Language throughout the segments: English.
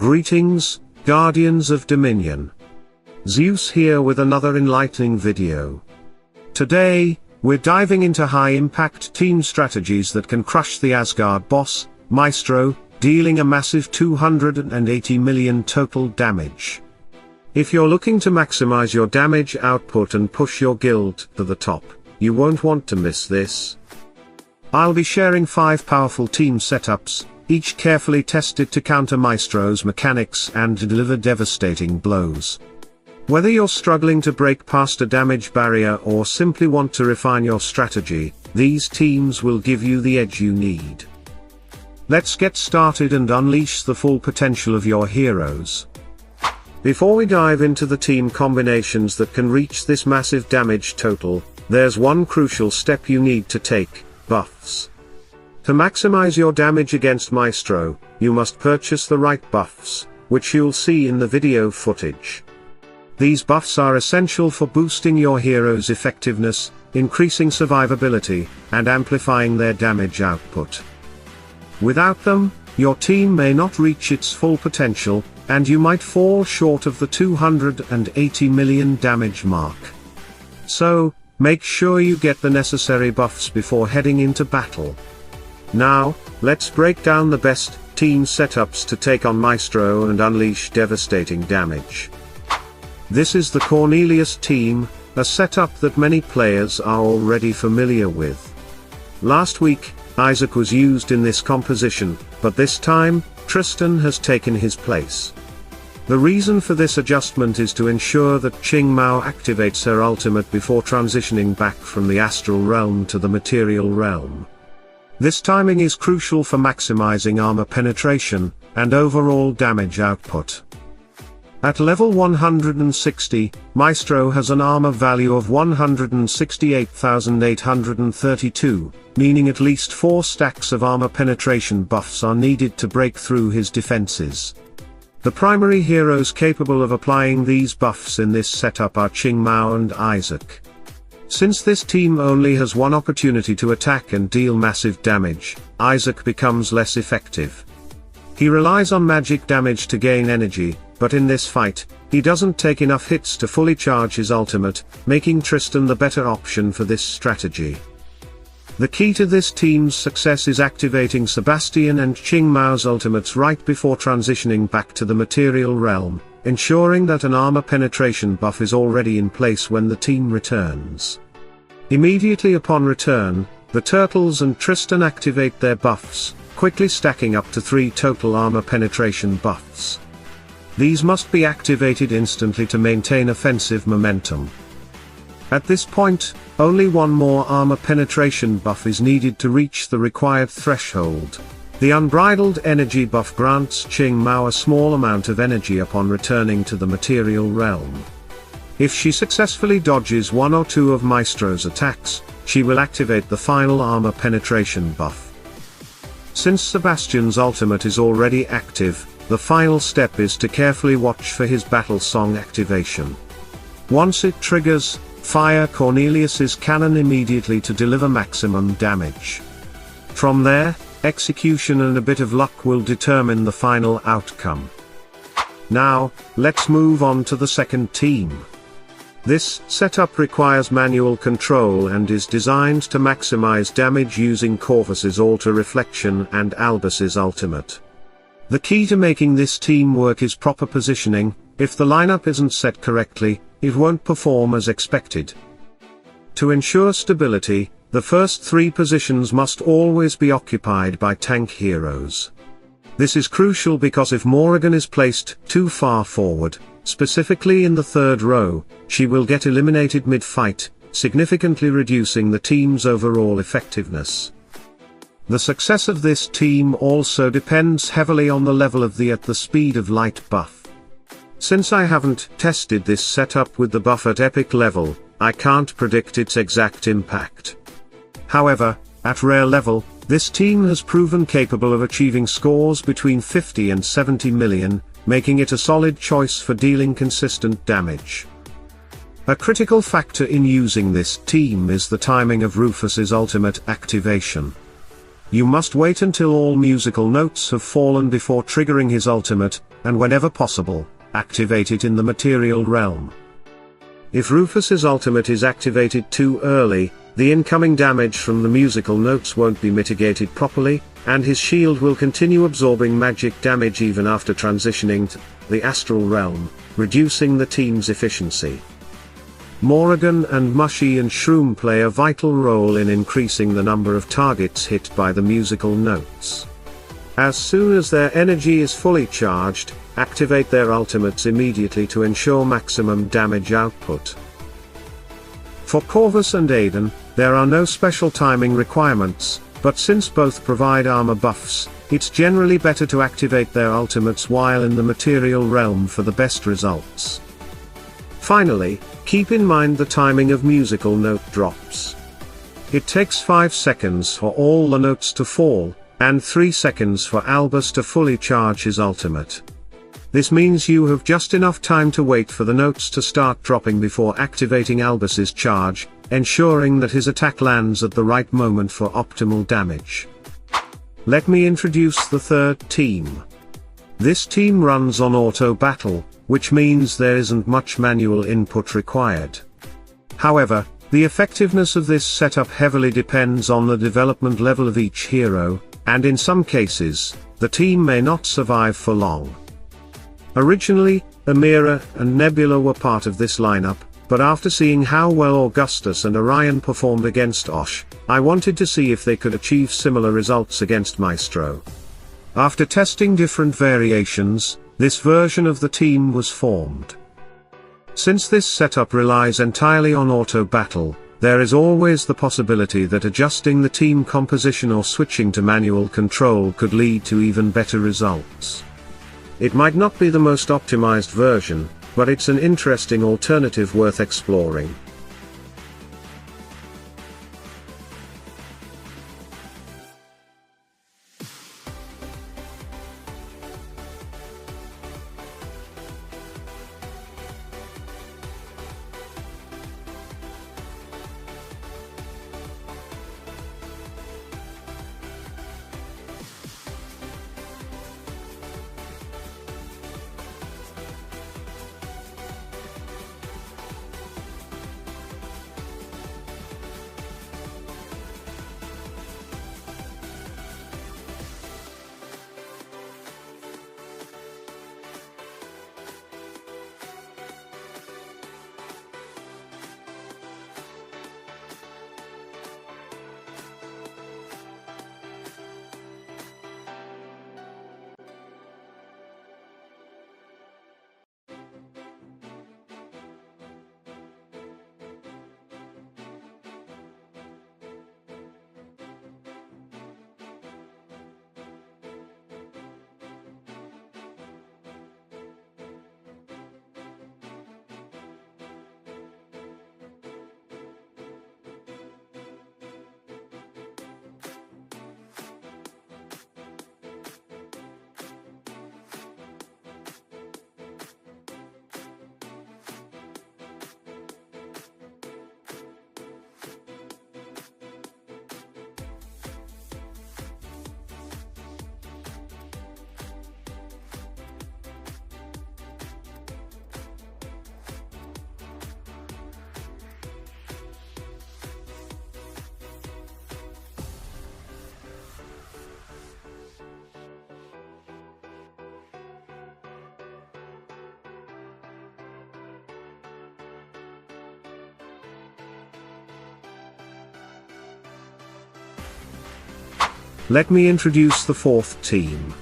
Greetings, Guardians of Dominion. Zeus here with another enlightening video. Today, we're diving into high-impact team strategies that can crush the Asgard boss, Maestro, dealing a massive 280 million total damage. If you're looking to maximize your damage output and push your guild to the top, you won't want to miss this. I'll be sharing 5 powerful team setups, each carefully tested to counter Maestro's mechanics and deliver devastating blows. Whether you're struggling to break past a damage barrier or simply want to refine your strategy, these teams will give you the edge you need. Let's get started and unleash the full potential of your heroes. Before we dive into the team combinations that can reach this massive damage total, there's one crucial step you need to take: buffs. To maximize your damage against Maestro, you must purchase the right buffs, which you'll see in the video footage. These buffs are essential for boosting your hero's effectiveness, increasing survivability, and amplifying their damage output. Without them, your team may not reach its full potential, and you might fall short of the 280 million damage mark. So, make sure you get the necessary buffs before heading into battle. Now, let's break down the best team setups to take on Maestro and unleash devastating damage. This is the Cornelius team, a setup that many players are already familiar with. Last week, Isaac was used in this composition, but this time, Tristan has taken his place. The reason for this adjustment is to ensure that Ching Mao activates her ultimate before transitioning back from the astral realm to the material realm. This timing is crucial for maximizing armor penetration and overall damage output. At level 160, Maestro has an armor value of 168,832, meaning at least 4 stacks of armor penetration buffs are needed to break through his defenses. The primary heroes capable of applying these buffs in this setup are Ching Mao and Isaac. Since this team only has one opportunity to attack and deal massive damage, Isaac becomes less effective. He relies on magic damage to gain energy, but in this fight, he doesn't take enough hits to fully charge his ultimate, making Tristan the better option for this strategy. The key to this team's success is activating Sebastian and Ching Mao's ultimates right before transitioning back to the material realm, ensuring that an armor penetration buff is already in place when the team returns. Immediately upon return, the Turtles and Tristan activate their buffs, quickly stacking up to 3 total armor penetration buffs. These must be activated instantly to maintain offensive momentum. At this point, only one more armor penetration buff is needed to reach the required threshold. The unbridled energy buff grants Ching Mao a small amount of energy upon returning to the material realm. If she successfully dodges 1 or 2 of Maestro's attacks, she will activate the final armor penetration buff. Since Sebastian's ultimate is already active, the final step is to carefully watch for his battle song activation. Once it triggers, fire Cornelius's cannon immediately to deliver maximum damage. From there, execution and a bit of luck will determine the final outcome. Now, let's move on to the second team. This setup requires manual control and is designed to maximize damage using Corvus's Alter Reflection and Albus's ultimate. The key to making this team work is proper positioning. If the lineup isn't set correctly, it won't perform as expected. To ensure stability, the first 3 positions must always be occupied by tank heroes. This is crucial because if Morrigan is placed too far forward, specifically in the 3rd row, she will get eliminated mid-fight, significantly reducing the team's overall effectiveness. The success of this team also depends heavily on the level of the speed of light buff. Since I haven't tested this setup with the buff at epic level, I can't predict its exact impact. However, at rare level, this team has proven capable of achieving scores between 50 and 70 million, making it a solid choice for dealing consistent damage. A critical factor in using this team is the timing of Rufus's ultimate activation. You must wait until all musical notes have fallen before triggering his ultimate, and whenever possible, activate it in the material realm. If Rufus's ultimate is activated too early, the incoming damage from the musical notes won't be mitigated properly, and his shield will continue absorbing magic damage even after transitioning to the astral realm, reducing the team's efficiency. Morrigan and Mushy and Shroom play a vital role in increasing the number of targets hit by the musical notes. As soon as their energy is fully charged, activate their ultimates immediately to ensure maximum damage output. For Corvus and Aiden, there are no special timing requirements, but since both provide armor buffs, it's generally better to activate their ultimates while in the material realm for the best results. Finally, keep in mind the timing of musical note drops. It takes 5 seconds for all the notes to fall, and 3 seconds for Albus to fully charge his ultimate. This means you have just enough time to wait for the notes to start dropping before activating Albus's charge, ensuring that his attack lands at the right moment for optimal damage. Let me introduce the third team. This team runs on auto battle, which means there isn't much manual input required. However, the effectiveness of this setup heavily depends on the development level of each hero, and in some cases, the team may not survive for long. Originally, Amira and Nebula were part of this lineup, but after seeing how well Augustus and Orion performed against Osh, I wanted to see if they could achieve similar results against Maestro. After testing different variations, this version of the team was formed. Since this setup relies entirely on auto battle, there is always the possibility that adjusting the team composition or switching to manual control could lead to even better results. It might not be the most optimized version, but it's an interesting alternative worth exploring. Let me introduce the fourth team.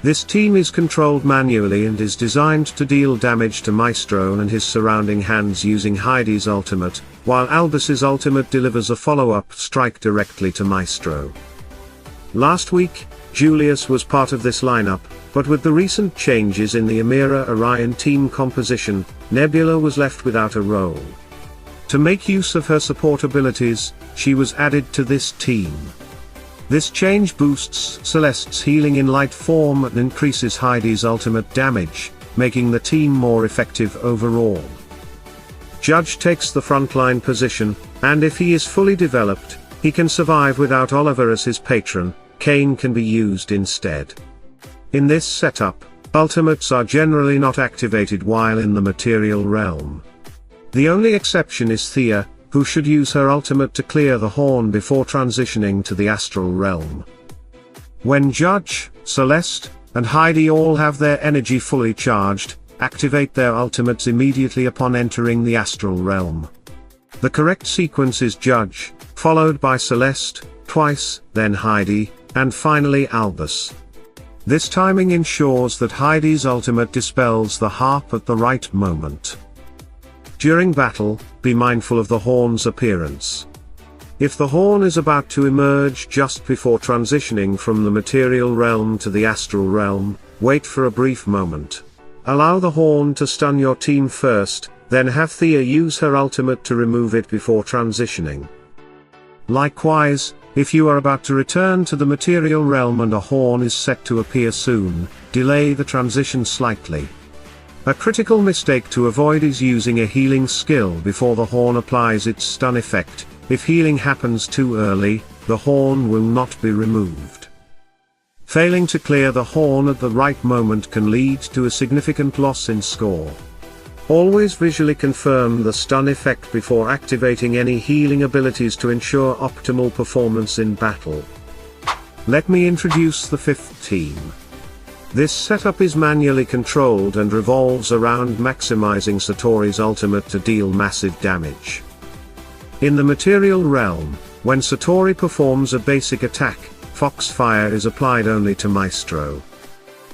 This team is controlled manually and is designed to deal damage to Maestro and his surrounding hands using Heidi's ultimate, while Albus's ultimate delivers a follow-up strike directly to Maestro. Last week, Julius was part of this lineup, but with the recent changes in the Amira-Orion team composition, Nebula was left without a role. To make use of her support abilities, she was added to this team. This change boosts Celeste's healing in light form and increases Heidi's ultimate damage, making the team more effective overall. Judge takes the frontline position, and if he is fully developed, He can survive without Oliver as his patron. Cain can be used instead. In this setup, ultimates are generally not activated while in the material realm. The only exception is Thea, who should use her ultimate to clear the horn before transitioning to the astral realm. When Judge, Celeste, and Heidi all have their energy fully charged, activate their ultimates immediately upon entering the astral realm. The correct sequence is Judge, followed by Celeste, twice, then Heidi, and finally Albus. This timing ensures that Heidi's ultimate dispels the harp at the right moment. During battle, be mindful of the horn's appearance. If the horn is about to emerge just before transitioning from the material realm to the astral realm, wait for a brief moment. Allow the horn to stun your team first, then have Thea use her ultimate to remove it before transitioning. Likewise, if you are about to return to the material realm and a horn is set to appear soon, delay the transition slightly. A critical mistake to avoid is using a healing skill before the horn applies its stun effect. If healing happens too early, the horn will not be removed. Failing to clear the horn at the right moment can lead to a significant loss in score. Always visually confirm the stun effect before activating any healing abilities to ensure optimal performance in battle. Let me introduce the fifth team. This setup is manually controlled and revolves around maximizing Satori's ultimate to deal massive damage. In the material realm, when Satori performs a basic attack, Foxfire is applied only to Maestro.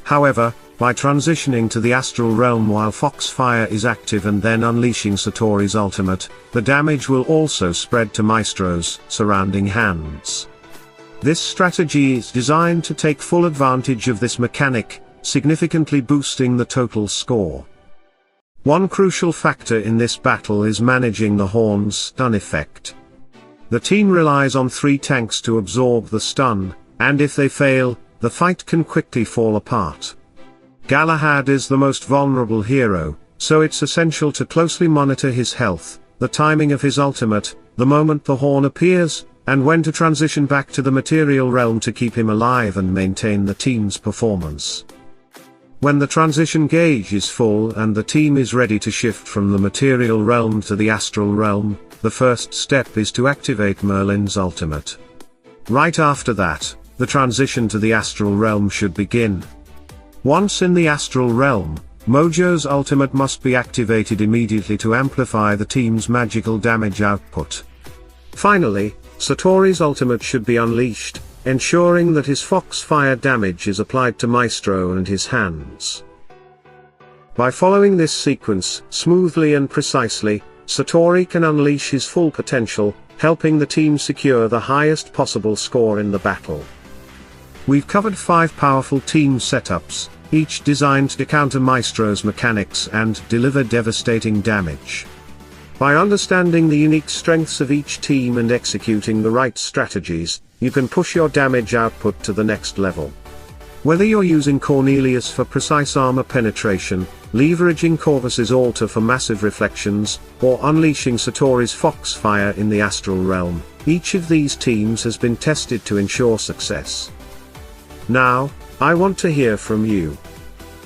However, by transitioning to the astral realm while Foxfire is active and then unleashing Satori's ultimate, the damage will also spread to Maestro's surrounding hands. This strategy is designed to take full advantage of this mechanic, significantly boosting the total score. One crucial factor in this battle is managing the horn's stun effect. The team relies on 3 tanks to absorb the stun, and if they fail, the fight can quickly fall apart. Galahad is the most vulnerable hero, so it's essential to closely monitor his health, the timing of his ultimate, the moment the horn appears, and when to transition back to the material realm to keep him alive and maintain the team's performance. When the transition gauge is full and the team is ready to shift from the material realm to the astral realm, the first step is to activate Merlin's ultimate. Right after that, the transition to the astral realm should begin. Once in the astral realm, Mojo's ultimate must be activated immediately to amplify the team's magical damage output. Finally, Satori's ultimate should be unleashed, ensuring that his Foxfire damage is applied to Maestro and his hands. By following this sequence smoothly and precisely, Satori can unleash his full potential, helping the team secure the highest possible score in the battle. We've covered 5 powerful team setups, each designed to counter Maestro's mechanics and deliver devastating damage. By understanding the unique strengths of each team and executing the right strategies, you can push your damage output to the next level. Whether you're using Cornelius for precise armor penetration, leveraging Corvus's altar for massive reflections, or unleashing Satori's Foxfire in the astral realm, each of these teams has been tested to ensure success. Now, I want to hear from you.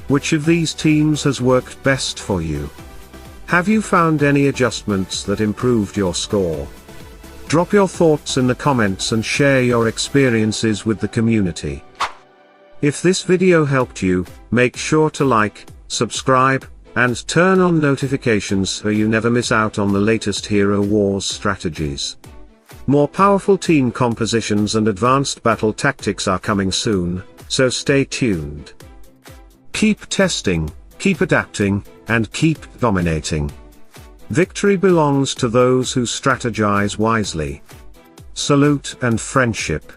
Which of these teams has worked best for you? Have you found any adjustments that improved your score? Drop your thoughts in the comments and share your experiences with the community. If this video helped you, make sure to like, subscribe, and turn on notifications so you never miss out on the latest Hero Wars strategies. More powerful team compositions and advanced battle tactics are coming soon, so stay tuned. Keep testing, keep adapting, and keep dominating. Victory belongs to those who strategize wisely. Salute and friendship.